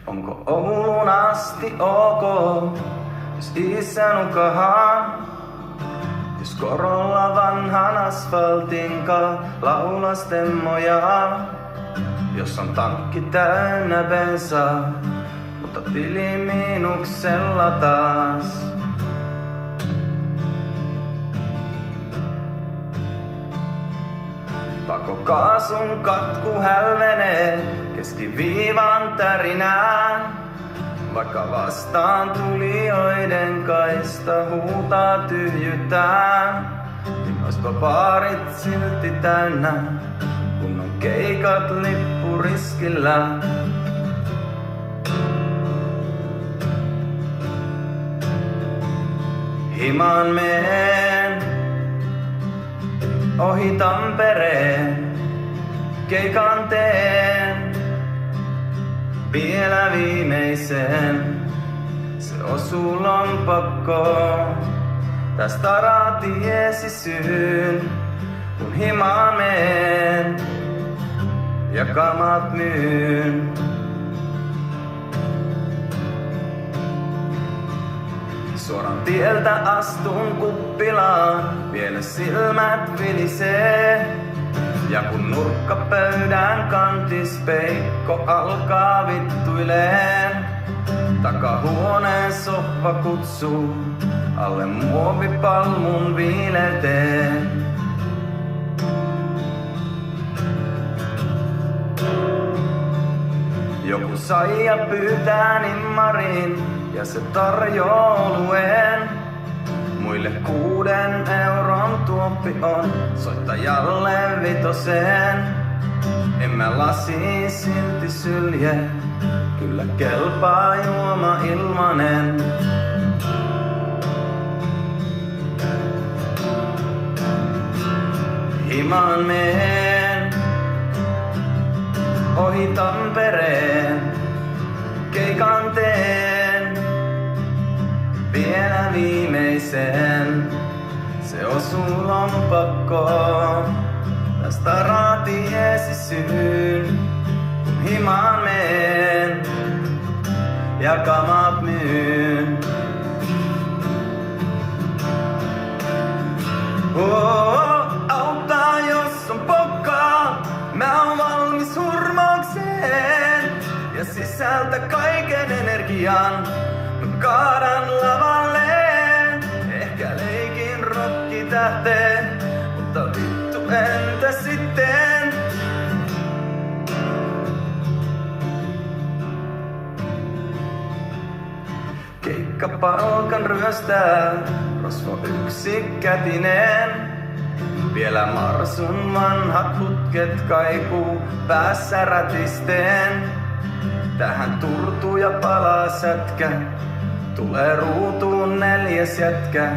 Onko Ouluun asti ok, jos isä nukahaan? Jos korolla vanhan asfaltinka laulas temmoja. Jos on tankki täynnä bensaa, mutta tili miinuksella taas. Pakokaasun katku hälvenee keskiviivan tärinään. Vaikka vastaan tulijoiden kaista huutaa tyhjytään, niin oispa baarit silti täynnä, kun on keikat lippuriskillä. Himaan meen ohi Tampereen, keikan teen vielä viimeisen. Se osuu lompakkoon, tästä raatiesi syyn, kun himaan meen ja kamat myyn. Suoran tieltä astun kuppilaan, vielä silmät vilisee. Ja kun nurkkapöydän kantis peikko alkaa vittuileen, takahuoneen sohva kutsuu alle muovipalmun viileteen. Joku saija pyytää nimmarin ja se tarjoaa oluen. Muille 6 euron tuoppi on, soittajalle 5. En mä lasi silti sylje, kyllä kelpaa juoma ilmanen. Himaan meen ohi Tampereen, keikan teen vielä viimeisen. Se osuu lompakkoon, tästä raatiesi syyn, kun himaan meen ja kamat myyn. Auttaa jos on pokkaa, mä oon valmis hurmaukseen. Ja sisältä kaiken energian mä kaadan lavalleen. Ehkä leikin rokkitähteen, mutta vittu entä sitten? Keikkapalkan ryöstää rosvo yksikätinen. Vielä marsun vanhat putket kaikuu päässä rätisteen. Tähän turtuu ja palaa sätkä, tulee ruutuun 4. jätkä.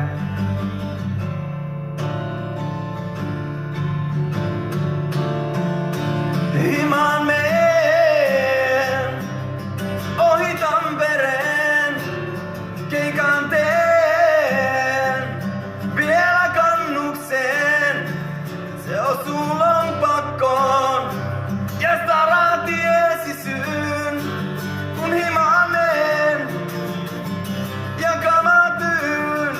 Himaan meen ohi Tampereen, keikan teen vielä kannukseen. Se osuu lompakkoon ja sitä raatiesi syyn, kun himaan meen ja kamat myyn.